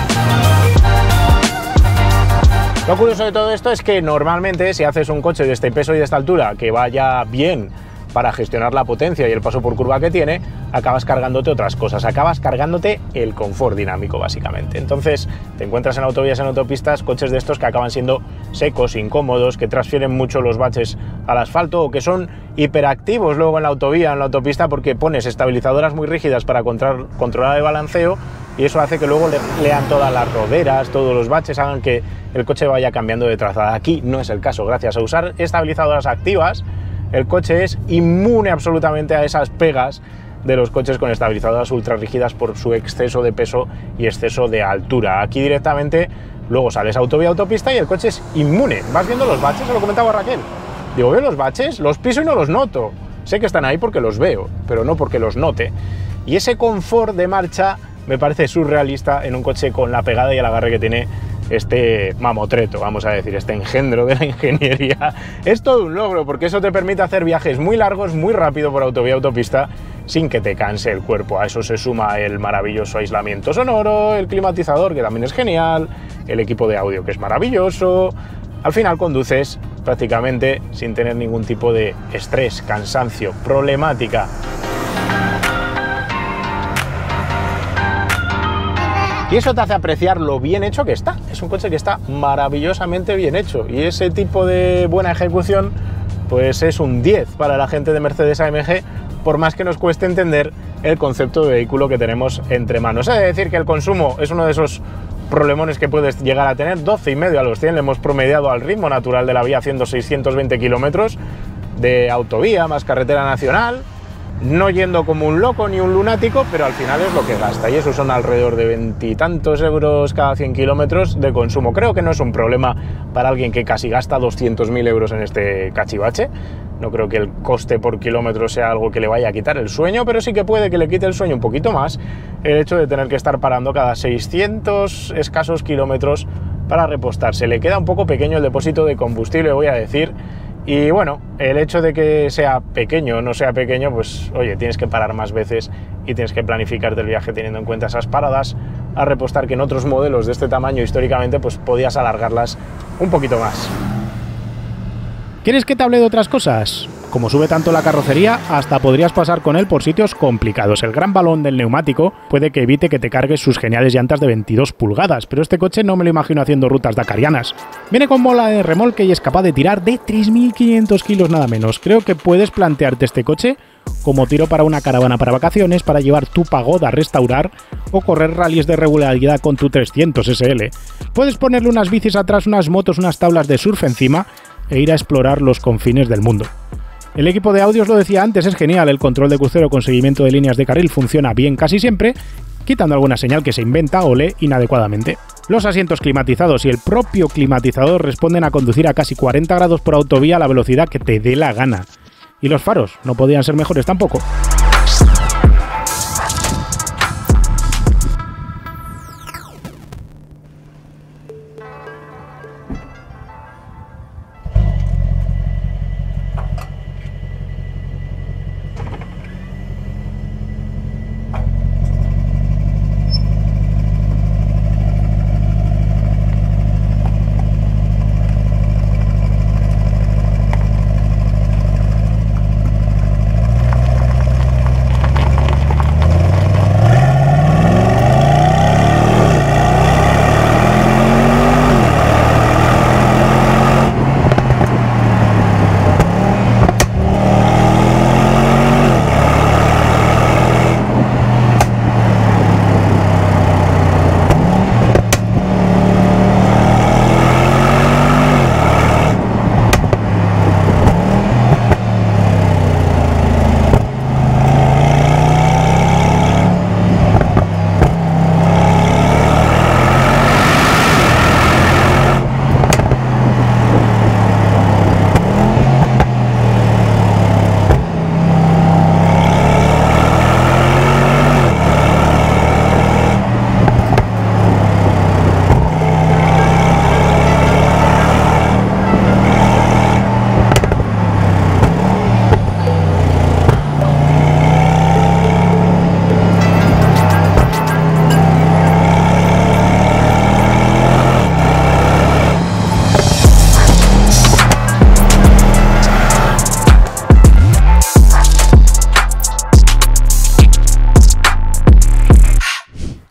Lo curioso de todo esto es que normalmente, si haces un coche de este peso y de esta altura que vaya bien para gestionar la potencia y el paso por curva que tiene, acabas cargándote otras cosas, acabas cargándote el confort dinámico, básicamente. Entonces te encuentras en autovías, en autopistas, coches de estos que acaban siendo secos, incómodos, que transfieren mucho los baches al asfalto, o que son hiperactivos luego en la autovía, en la autopista, porque pones estabilizadoras muy rígidas para controlar el balanceo, y eso hace que luego lean todas las roderas, todos los baches, hagan que el coche vaya cambiando de trazada. Aquí no es el caso. Gracias a usar estabilizadoras activas, el coche es inmune absolutamente a esas pegas de los coches con estabilizadoras ultra rígidas por su exceso de peso y exceso de altura. Aquí directamente luego sales a autovía, autopista, y el coche es inmune. Vas viendo los baches, se lo comentaba Raquel. Digo, veo los baches, los piso y no los noto. Sé que están ahí porque los veo, pero no porque los note. Y ese confort de marcha me parece surrealista en un coche con la pegada y el agarre que tiene este mamotreto, vamos a decir, este engendro de la ingeniería. Es todo un logro, porque eso te permite hacer viajes muy largos, muy rápido por autovía, autopista, sin que te canse el cuerpo. A eso se suma el maravilloso aislamiento sonoro, el climatizador, que también es genial, el equipo de audio, que es maravilloso. Al final conduces prácticamente sin tener ningún tipo de estrés, cansancio, problemática. Y eso te hace apreciar lo bien hecho que está. Es un coche que está maravillosamente bien hecho. Y ese tipo de buena ejecución, pues es un 10 para la gente de Mercedes AMG, por más que nos cueste entender el concepto de vehículo que tenemos entre manos. He de decir que el consumo es uno de esos problemones que puedes llegar a tener. 12,5 a los 100 le hemos promediado al ritmo natural de la vía, haciendo 620 kilómetros de autovía más carretera nacional. No yendo como un loco ni un lunático, pero al final es lo que gasta, y eso son alrededor de 20 y tantos euros cada 100 kilómetros de consumo. Creo que no es un problema para alguien que casi gasta 200.000 euros en este cachivache. No creo que el coste por kilómetro sea algo que le vaya a quitar el sueño, pero sí que puede que le quite el sueño un poquito más el hecho de tener que estar parando cada 600 escasos kilómetros para repostar. Se le queda un poco pequeño el depósito de combustible, voy a decir. Y bueno, el hecho de que sea pequeño o no sea pequeño, pues oye, tienes que parar más veces y tienes que planificarte el viaje teniendo en cuenta esas paradas a repostar, que en otros modelos de este tamaño históricamente pues podías alargarlas un poquito más. ¿Quieres que te hable de otras cosas? Como sube tanto la carrocería, hasta podrías pasar con él por sitios complicados. El gran balón del neumático puede que evite que te cargues sus geniales llantas de 22 pulgadas, pero este coche no me lo imagino haciendo rutas dakarianas. Viene con mola de remolque y es capaz de tirar de 3.500 kilos nada menos. Creo que puedes plantearte este coche como tiro para una caravana para vacaciones, para llevar tu pagoda a restaurar o correr rallies de regularidad con tu 300 SL. Puedes ponerle unas bicis atrás, unas motos, unas tablas de surf encima e ir a explorar los confines del mundo. El equipo de audio, os lo decía antes, es genial. El control de crucero con seguimiento de líneas de carril funciona bien casi siempre, quitando alguna señal que se inventa o lee inadecuadamente. Los asientos climatizados y el propio climatizador responden a conducir a casi 40 grados por autovía a la velocidad que te dé la gana. Y los faros no podían ser mejores tampoco.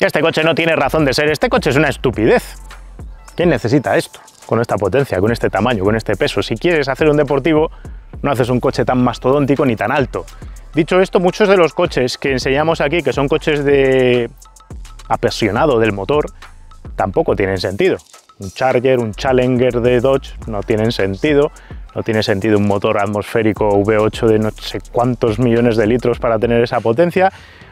Este coche no tiene razón de ser, este coche es una estupidez. ¿Quién necesita esto? Con esta potencia, con este tamaño, con este peso. Si quieres hacer un deportivo, no haces un coche tan mastodóntico ni tan alto. Dicho esto, muchos de los coches que enseñamos aquí, que son coches de apasionado del motor, tampoco tienen sentido. Un Charger, un Challenger de Dodge no tienen sentido. No tiene sentido un motor atmosférico V8 de no sé cuántos millones de litros para tener esa potencia.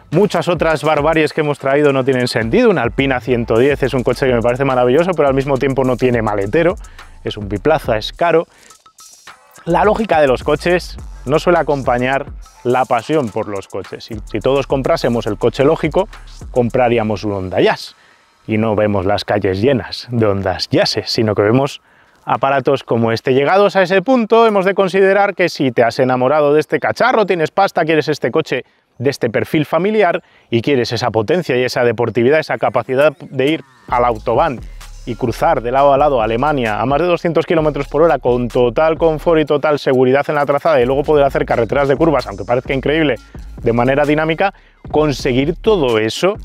Muchas otras barbaries que hemos traído no tienen sentido. Un Alpina 110 es un coche que me parece maravilloso, pero al mismo tiempo no tiene maletero. Es un biplaza, es caro. la lógica de los coches no suele acompañar la pasión por los coches. Si todos comprásemos el coche lógico, compraríamos un Honda Jazz. Y no vemos las calles llenas de Hondas Jazzes, sino que vemos aparatos como este. Llegados a ese punto, hemos de considerar que si te has enamorado de este cacharro, tienes pasta, quieres este coche de este perfil familiar y quieres esa potencia y esa deportividad, esa capacidad de ir al autobahn y cruzar de lado a lado a Alemania a más de 200 km por hora con total confort y total seguridad en la trazada y luego poder hacer carreteras de curvas, aunque parezca increíble, de manera dinámica, conseguir todo eso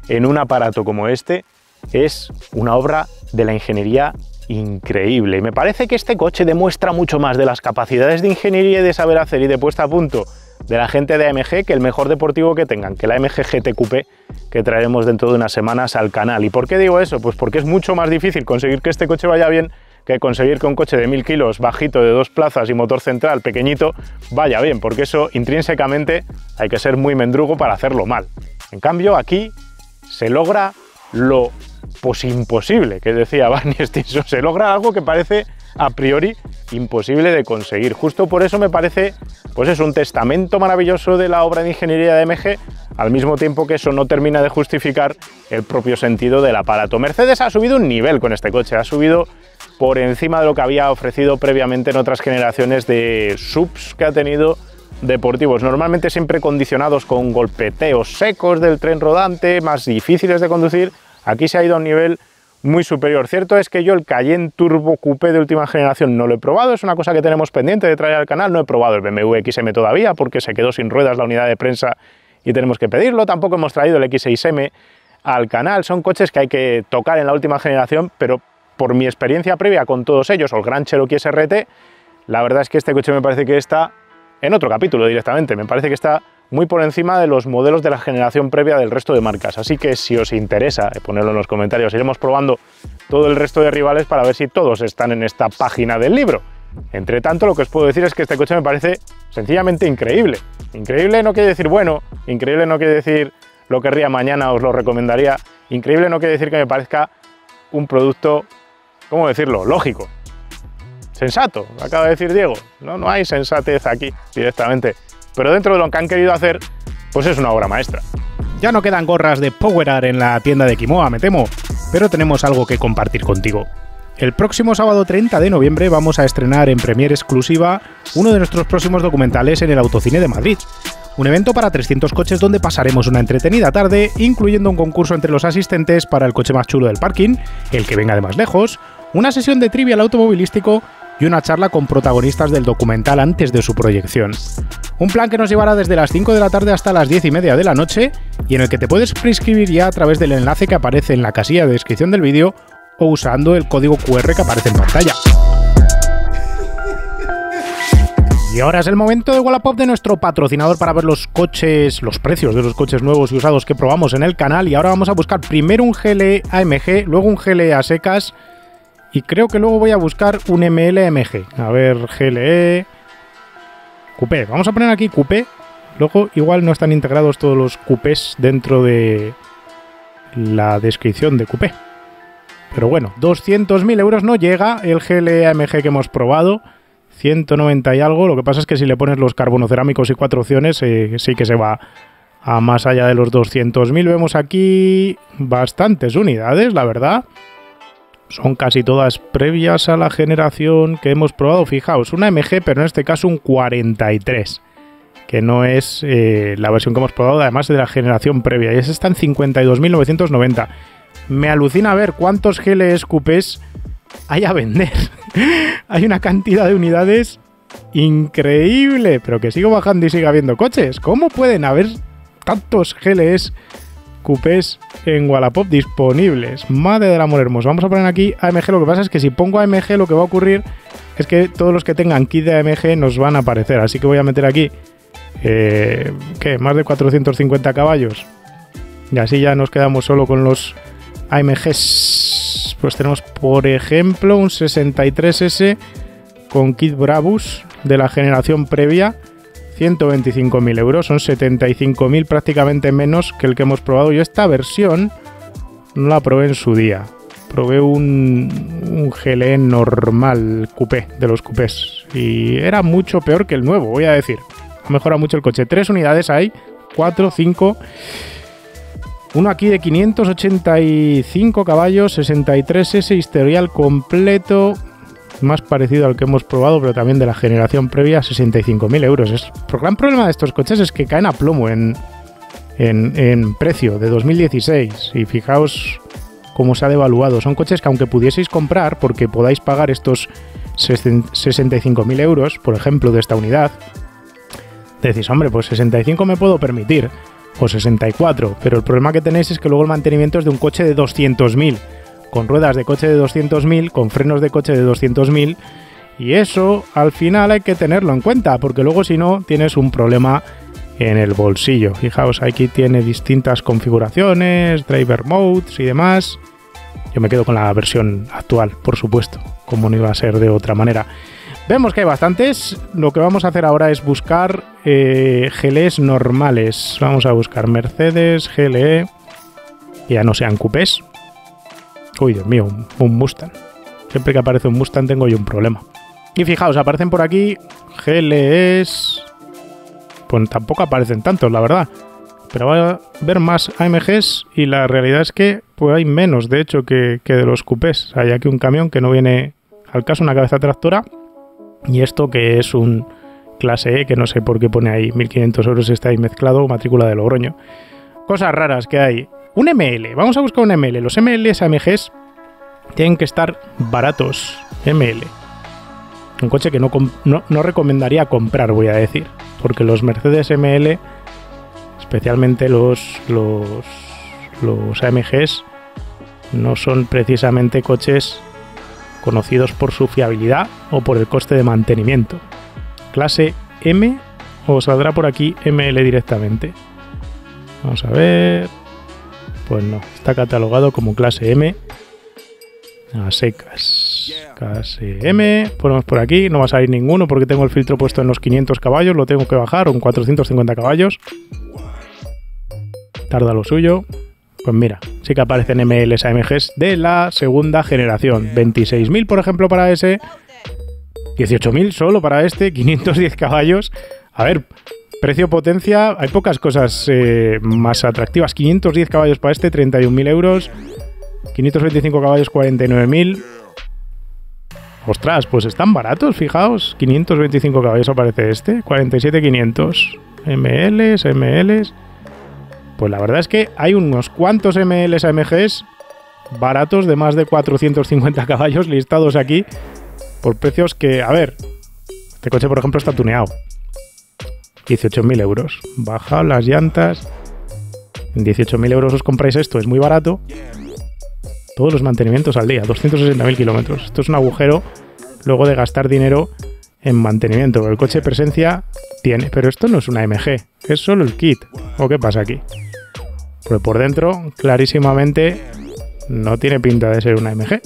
en un aparato como este es una obra de la ingeniería increíble. Y me parece que este coche demuestra mucho más de las capacidades de ingeniería y de saber hacer y de puesta a punto de la gente de AMG que el mejor deportivo que tengan, que la AMG GT Coupé que traeremos dentro de unas semanas al canal. ¿Y por qué digo eso? Pues porque es mucho más difícil conseguir que este coche vaya bien que conseguir que un coche de 1000 kilos, bajito, de 2 plazas y motor central pequeñito, vaya bien, porque eso intrínsecamente hay que ser muy mendrugo para hacerlo mal. En cambio, aquí se logra lo imposible, que decía Barney Stinson, se logra algo que parece a priori imposible de conseguir. Justo por eso me parece, pues es un testamento maravilloso de la obra de ingeniería de AMG, al mismo tiempo que eso no termina de justificar el propio sentido del aparato. Mercedes ha subido un nivel con este coche, ha subido por encima de lo que había ofrecido previamente en otras generaciones de SUVs que ha tenido deportivos, normalmente siempre condicionados con golpeteos secos del tren rodante, más difíciles de conducir. Aquí se ha ido a un nivel muy superior. Cierto es que yo el Cayenne Turbo Coupé de última generación no lo he probado, es una cosa que tenemos pendiente de traer al canal. No he probado el BMW XM todavía porque se quedó sin ruedas la unidad de prensa y tenemos que pedirlo. Tampoco hemos traído el X6M al canal. Son coches que hay que tocar en la última generación, pero por mi experiencia previa con todos ellos, o el Gran Cherokee SRT, la verdad es que este coche me parece que está en otro capítulo directamente. Me parece que está muy por encima de los modelos de la generación previa del resto de marcas. Así que si os interesa, ponedlo en los comentarios, iremos probando todo el resto de rivales para ver si todos están en esta página del libro. Entre tanto, lo que os puedo decir es que este coche me parece sencillamente increíble. Increíble no quiere decir bueno, increíble no quiere decir lo querría mañana, os lo recomendaría. Increíble no quiere decir que me parezca un producto, ¿cómo decirlo?, lógico. Sensato, acaba de decir Diego. No hay sensatez aquí directamente. Pero dentro de lo que han querido hacer, pues es una obra maestra. Ya no quedan gorras de PowerArt en la tienda de Quimoa, me temo, pero tenemos algo que compartir contigo. El próximo sábado 30 de noviembre vamos a estrenar en premiere exclusiva uno de nuestros próximos documentales en el Autocine de Madrid. Un evento para 300 coches donde pasaremos una entretenida tarde, incluyendo un concurso entre los asistentes para el coche más chulo del parking, el que venga de más lejos, una sesión de trivial automovilístico y una charla con protagonistas del documental antes de su proyección. Un plan que nos llevará desde las 5 de la tarde hasta las 10:30 de la noche y en el que te puedes prescribir ya a través del enlace que aparece en la casilla de descripción del vídeo o usando el código QR que aparece en pantalla. Y ahora es el momento de Wallapop, de nuestro patrocinador, para ver los coches, los precios de los coches nuevos y usados que probamos en el canal. Y ahora vamos a buscar primero un GLE AMG, luego un GLE a secas y creo que luego voy a buscar un ML AMG. A ver, GLE Coupé. Vamos a poner aquí Coupé. Luego igual no están integrados todos los coupés dentro de la descripción de Coupé. Pero bueno, 200.000 euros no llega el GLE AMG que hemos probado. 190 y algo. Lo que pasa es que si le pones los carbonocerámicos y 4 opciones, sí que se va a más allá de los 200.000. Vemos aquí bastantes unidades, la verdad. Son casi todas previas a la generación que hemos probado. Fijaos, una MG, pero en este caso un 43, que no es la versión que hemos probado, además de la generación previa. Y esa está en 52.990. Me alucina ver cuántos GLEs coupés hay a vender. Hay una cantidad de unidades increíble, pero que sigo bajando y sigue habiendo coches. ¿Cómo pueden haber tantos GLEs coupés en Wallapop disponibles? Madre del amor hermoso. Vamos a poner aquí AMG. Lo que pasa es que si pongo AMG, lo que va a ocurrir es que todos los que tengan kit de AMG nos van a aparecer. Así que voy a meter aquí más de 450 caballos. Y así ya nos quedamos solo con los AMGs. Pues tenemos, por ejemplo, un 63S con kit Brabus de la generación previa. 125.000 euros, son 75.000, prácticamente menos que el que hemos probado. Yo esta versión no la probé en su día. probé un GLE normal coupé, de los coupés, y era mucho peor que el nuevo, voy a decir. Ha mejorado mucho el coche. 3 unidades hay, 4, 5. Uno aquí de 585 caballos, 63S, historial completo, más parecido al que hemos probado, pero también de la generación previa, 65.000 euros. El gran problema de estos coches es que caen a plomo en precio de 2016, y fijaos cómo se ha devaluado. Son coches que aunque pudieseis comprar, porque podáis pagar estos 65.000 euros, por ejemplo, de esta unidad, decís, hombre, pues 65 me puedo permitir, o 64, pero el problema que tenéis es que luego el mantenimiento es de un coche de 200.000, con ruedas de coche de 200.000, con frenos de coche de 200.000, y eso al final hay que tenerlo en cuenta, porque luego si no tienes un problema en el bolsillo. Fijaos, aquí tiene distintas configuraciones, driver modes y demás. Yo me quedo con la versión actual, por supuesto, como no iba a ser de otra manera. Vemos que hay bastantes. Lo que vamos a hacer ahora es buscar GLEs normales. Vamos a buscar Mercedes, GLE, que ya no sean coupés. Uy, Dios mío, un Mustang. Siempre que aparece un Mustang tengo yo un problema. Y fijaos, aparecen por aquí GLEs... Pues tampoco aparecen tantos, la verdad. Pero va a ver más AMGs y la realidad es que pues hay menos, de hecho, que de los coupés. Hay aquí un camión que no viene al caso, una cabeza tractora. Y esto que es un clase E, que no sé por qué pone ahí 1.500 euros, está ahí mezclado, matrícula de Logroño. Cosas raras que hay. Un ML, vamos a buscar un ML. Los MLs AMGs tienen que estar baratos. ML. Un coche que no recomendaría comprar, voy a decir. Porque los Mercedes ML, especialmente los AMGs, no son precisamente coches conocidos por su fiabilidad o por el coste de mantenimiento. Clase M, o saldrá por aquí ML directamente. Vamos a ver. Pues no, está catalogado como clase M a secas. Clase M, ponemos por aquí, no va a salir ninguno porque tengo el filtro puesto en los 500 caballos, lo tengo que bajar, un 450 caballos. Tarda lo suyo. Pues mira, sí que aparecen MLs AMGs de la segunda generación. 26.000 por ejemplo para ese, 18.000 solo para este, 510 caballos. A ver, precio-potencia, hay pocas cosas más atractivas. 510 caballos para este, 31.000 euros. 525 caballos, 49.000. Ostras, pues están baratos, fijaos. 525 caballos aparece este, 47.500. MLs. Pues la verdad es que hay unos cuantos MLs AMGs baratos de más de 450 caballos listados aquí por precios que, a ver, este coche por ejemplo está tuneado. 18.000 euros. Baja las llantas. En 18.000 euros os compráis esto, es muy barato. Todos los mantenimientos al día, 260.000 kilómetros. Esto es un agujero luego de gastar dinero en mantenimiento. El coche de presencia tiene, pero esto no es una AMG, es solo el kit. ¿O qué pasa aquí? Pues por dentro, clarísimamente, no tiene pinta de ser una AMG.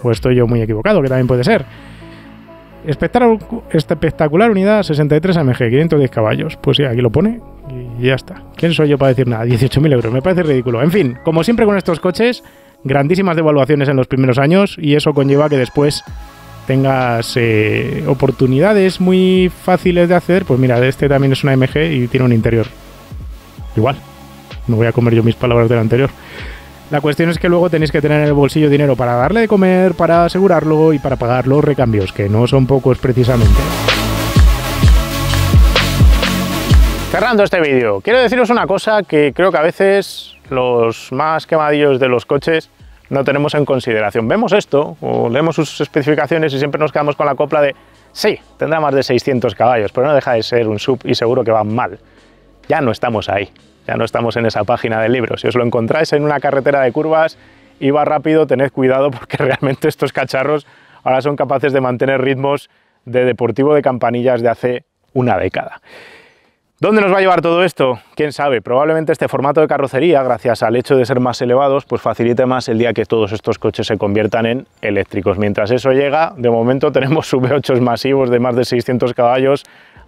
O estoy yo muy equivocado, que también puede ser. Espectacular unidad, 63 AMG, 510 caballos. Pues sí, aquí lo pone y ya está. ¿Quién soy yo para decir nada? 18.000 euros, me parece ridículo. En fin, como siempre con estos coches, grandísimas devaluaciones en los primeros años y eso conlleva que después tengas oportunidades muy fáciles de hacer. Pues mira, este también es una AMG y tiene un interior igual. No voy a comer yo mis palabras del anterior. La cuestión es que luego tenéis que tener en el bolsillo dinero para darle de comer, para asegurarlo y para pagar los recambios, que no son pocos precisamente. Cerrando este vídeo, quiero deciros una cosa que creo que a veces los más quemadillos de los coches no tenemos en consideración. Vemos esto o leemos sus especificaciones y siempre nos quedamos con la copla de sí, tendrá más de 600 caballos, pero no deja de ser un sub y seguro que van mal. Ya no estamos ahí. Ya no estamos en esa página del libro. Si os lo encontráis en una carretera de curvas y va rápido, tened cuidado porque realmente estos cacharros ahora son capaces de mantener ritmos de deportivo de campanillas de hace una década. ¿Dónde nos va a llevar todo esto? ¿Quién sabe? Probablemente este formato de carrocería, gracias al hecho de ser más elevados, pues facilite más el día que todos estos coches se conviertan en eléctricos. Mientras eso llega, de momento tenemos V8s masivos de más de 600 caballos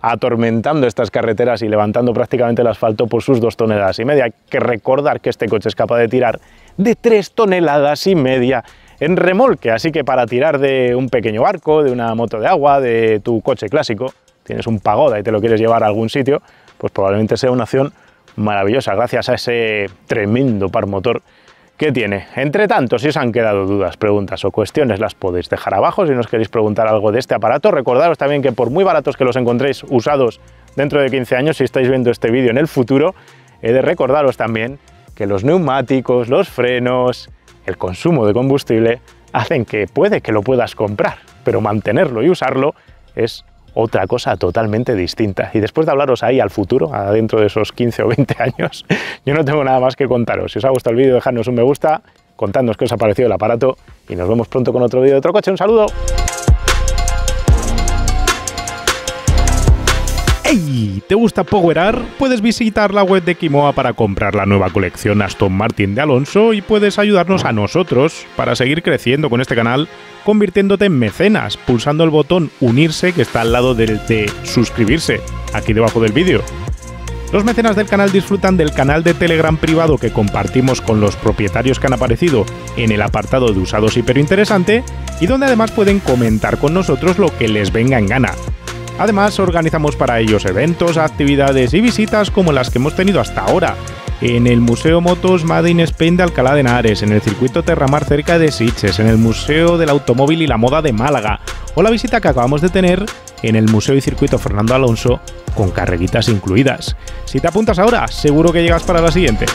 atormentando estas carreteras y levantando prácticamente el asfalto por sus 2,5 toneladas. Hay que recordar que este coche es capaz de tirar de 3,5 toneladas en remolque, así que para tirar de un pequeño barco, de una moto de agua, de tu coche clásico, tienes un Pagoda y te lo quieres llevar a algún sitio, pues probablemente sea una opción maravillosa gracias a ese tremendo par motor que tiene. Entre tanto, si os han quedado dudas, preguntas o cuestiones, las podéis dejar abajo. Si nos queréis preguntar algo de este aparato, recordaros también que por muy baratos que los encontréis usados dentro de 15 años, si estáis viendo este vídeo en el futuro, he de recordaros también que los neumáticos, los frenos, el consumo de combustible hacen que puede que lo puedas comprar, pero mantenerlo y usarlo es otra cosa totalmente distinta. Y después de hablaros ahí al futuro, dentro de esos 15 o 20 años, yo no tengo nada más que contaros. Si os ha gustado el vídeo, dejadnos un me gusta, contadnos qué os ha parecido el aparato y nos vemos pronto con otro vídeo de otro coche. ¡Un saludo! ¡Hey! ¿Te gusta powerar? Puedes visitar la web de Quimoa para comprar la nueva colección Aston Martin de Alonso y puedes ayudarnos a nosotros para seguir creciendo con este canal, convirtiéndote en mecenas, pulsando el botón unirse que está al lado del de suscribirse, aquí debajo del vídeo. Los mecenas del canal disfrutan del canal de Telegram privado que compartimos con los propietarios que han aparecido en el apartado de usados hiperinteresante y donde además pueden comentar con nosotros lo que les venga en gana. Además, organizamos para ellos eventos, actividades y visitas como las que hemos tenido hasta ahora, en el Museo Motos Made in Spain de Alcalá de Henares, en el Circuito Terramar cerca de Sitges, en el Museo del Automóvil y la Moda de Málaga, o la visita que acabamos de tener en el Museo y Circuito Fernando Alonso, con carreritas incluidas. Si te apuntas ahora, seguro que llegas para la siguiente.